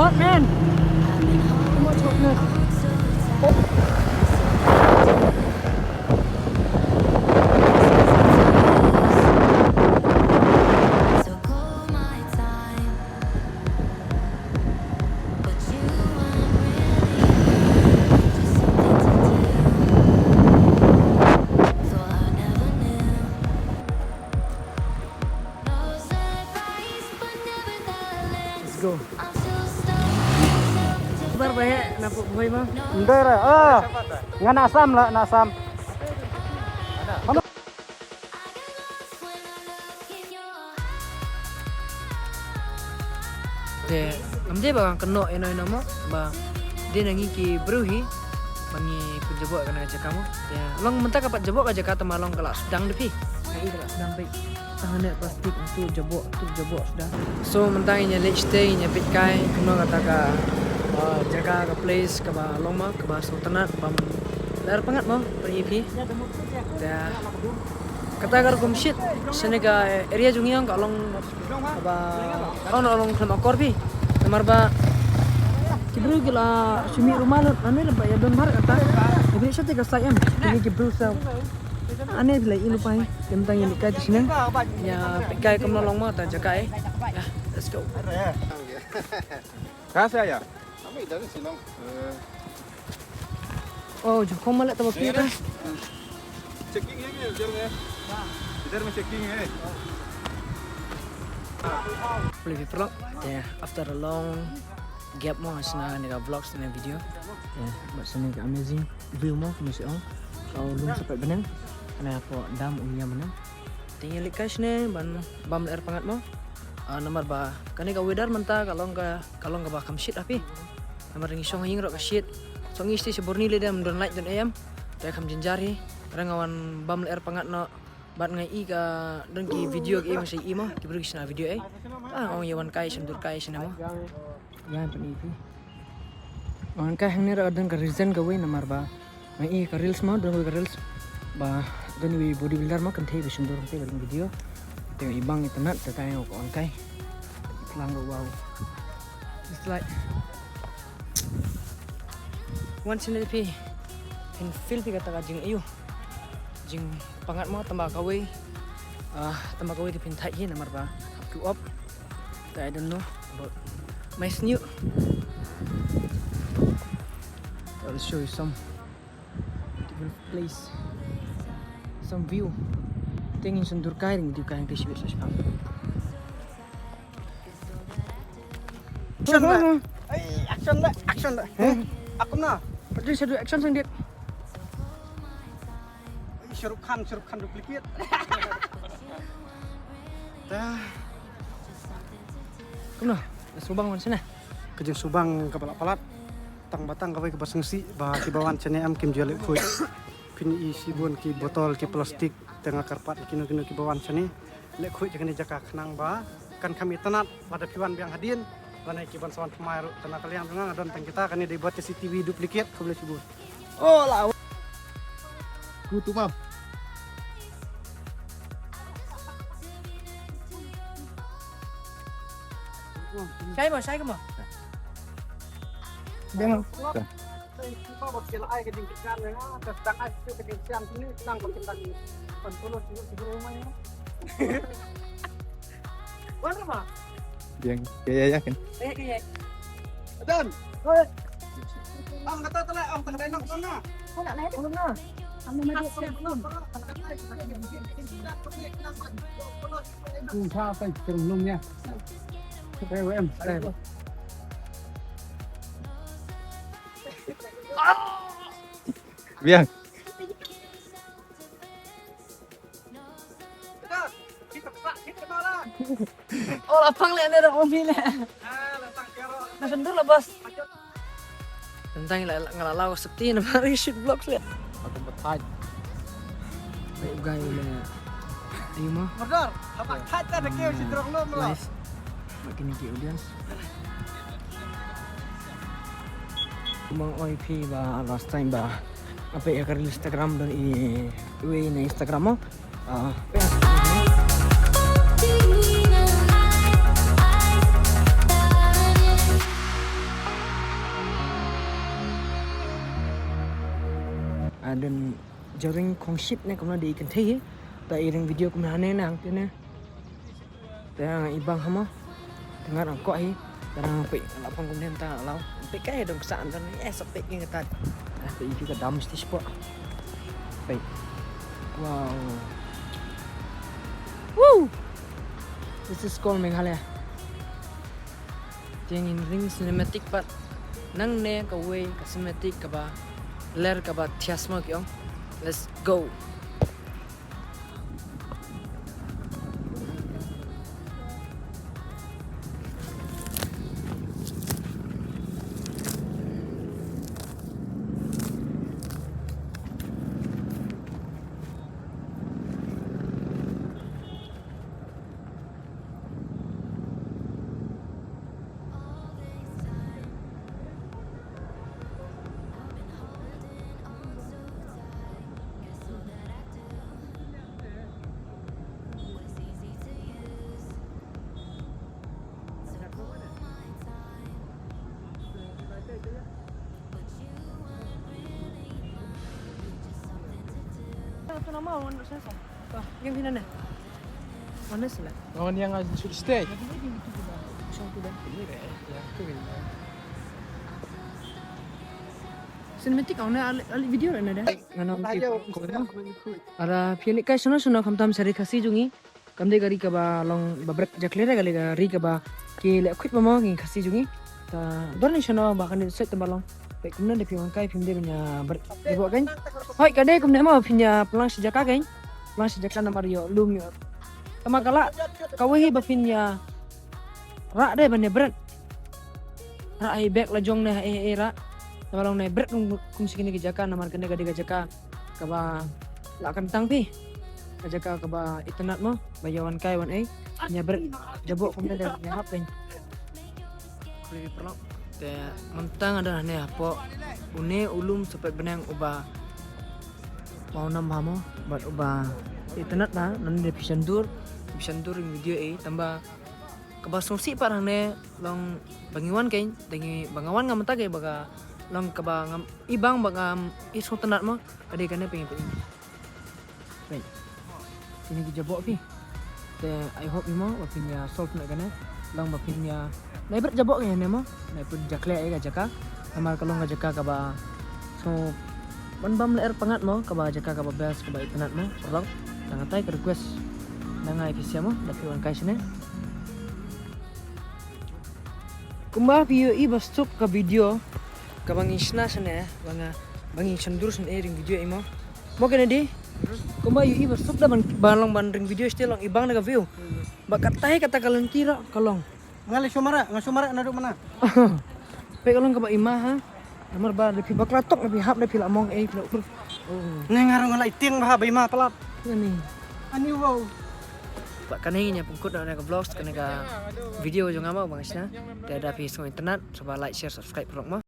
hot, man. Too much hotness. Let's go. Sebar baik nampak boy mah. Ndai lah. Ngan asam lah, asam. Te, amje bang keno eno mo ba. Dia nangi ki bruhi bangi penjebok kana aja kamu. Ya, long mentak kapat jebok aja kata malong kalau sedang depi. Kai kalau sedang baik. Tangannya plastik tu jebok sudah. So mentangnya Leit stay nya pitkai keno kata ka jaga ke place ke ba loma ke ba sultanat bam lar pangat mo pergi dah kata gar kum shit sene ka area jungiang ka long ba long sama korbi nomor ba kibru gila sumi rumah lo ane ba ya benhar kata tapi shate ka sayam ini kibru sa ane bila inu pai tentang ini kai sini ya kai kum long mo ta jaga ya let's go Kasih ya. Oh, kau malah tak boleh kan? Checking है इधर में checking है. Lebih perlu. Yeah, after a long gap mo sana nega vlogs na video. Yeah, macam ni amazing view mo mesti on. Kau Lum Sohpedbneng ana ko dam unya mana. Tinggal likas ni bam air pangat mo. Nomor ba kani ka weather menta kalau ka ba kam shit api. Nomor ringi song hing ro ka shit. Song isti seborni le dam don light don ayam. Ta kam jenjari rangawan bam air pangat no bat ngai i ka don ki video ki masih i mo ki beri sina video ong yawan kai sendur kai sina mo. Yan pani pi. On kai hang ni ra don ka reason ka we nomor ba ngai i ka reels mo don ka reels ba don wi bodybuilder mo kan thei bi sendur te beri video. Tengok ibang itu nak tertanya kau on kai, pelang wow. It's like once in a pi, in feel pi kata jing ayu, jing pangat mau tambah kawai di pintai ni namar ba, up up. I don't know but my new. I'll show you some different place, some view. Tingin sendur kai ring di kai ke sibit sasam. Action dah. Aku na. Pergi satu action sang dia. Syurukhan duplicate. Dah. Kumna, Subang mana sana? Kerja Subang ke Palat. Tang batang kawai ke Basengsi, bah ki bawan cene am kim jual ikut. Pini isi bun ki botol ki plastik tengah karpat kino ki bawan cene. Lek kuit jangan dijaka kenang ba. Kan kami tenat pada piwan biang hadin. Karena ki ban sawan pemair tanah kalian dengar adon tang kita kan dibuat CCTV duplicate kau boleh sebut. Oh lah. Kutu mau. Saya mau. Dengar. Kita buat kira air keding ikan ya, sedang air itu keding ikan sini sedang berkembang pentul di rumahnya. Mana mah? Yang kayak kan? Kayak. Don. Ang kata tala, ang tengah sana. Kau nak naik belum nak? Kamu masih belum? Siapa sebelumnya? PWM. Biang. Oh lapang le ada mobil le. Nah sendur lah bos. Tentang ngalalau sekti nama shoot vlogs le. Aku bertai. Baik gay le. Ayo mah. Modal. Apa kata ada kau si terang lo malah. Makin ki audience. Mang OIP ba last time ba apa ya ke Instagram dan i na Instagram mo. dan jaring kongship ne kumna di ikan teh ta iring video kumna ne nang tene ta ibang hama dengar angkok hi tarang pe lapang kumna ta lau pe kai dong saan tan sapek ngi ta pe juga dam sti spot pe wow woo this is called Meghalaya tiếng in ring cinematic part nang ne ka way ka cinematic ka ba ler ka ba thiasma kyong let's go tu nama orang nak saya. Yang mana ni? Mana sila? Oh, ni yang should stay. Cinematic awalnya ali video ni ada. Ngano Ara pianik kai sono kamtam sari khasi jungi. Kamde gari ka ba long babrak jaklera gali gari ka ba ki le khit mama ngi khasi jungi. Ta dorni sono ba kan set balong. Baik kemudian dia pion kai pimde punya dibawa kan. Hoi kade kemudian mau punya pelang sejak kan. Pelang sejak nama Rio Lum. Sama kala kawahi ba punya rak deh bane Bret. Rak ai back la jong ne ra. Tabalong ne Bret kum sikini ke jaka nama kene gade jaka ka ba la kentang pi. Ka jaka ka ba internet mo bayawan kai wan ai. Nya Bret Jaboh kemudian dia punya hap kan. Lebih perlu te mentang ada ne apa une Lum Sohpedbneng uba mau nam hamo buat uba internet na nan de pisandur video tambah kebasongsi parang ne long bangiwan kain dengi bangawan ngam tage baga long kaba ngam ibang bagam iso tenat mo kade kane pengen baik ini ki Jaboh pi te I hope imo wapinya solve na kane long wapinya Leit Bret Jaboh ni mo na pun jakle ai ga jaka amar kalong ga jaka ka ba so banbam ler pangad mo ka ba jaka ka ba bes ka ba internet mo orang tangatai ke request nangai pisia mo da piwan kai sine kumba video i bastup ka video ka bang isna sine banga bangi chandur sine ring video imo mo kene di kumba i bastup da balong ban ring video stilong ibang na view bakatai kata kalon tira kalong Ngali sumara na do mana? Pe kalong ka ba ima ha? Amar ba lepi baklatok lepi hap lepi lamong pula. Oh. Ngarong ngalai ting bah bay ma palat. Ngani. Ani wow. Ba kanai nya pungkut na ka vlogs kana ka video jo ngama bang isna. Ada Facebook internet coba like share subscribe prok mo.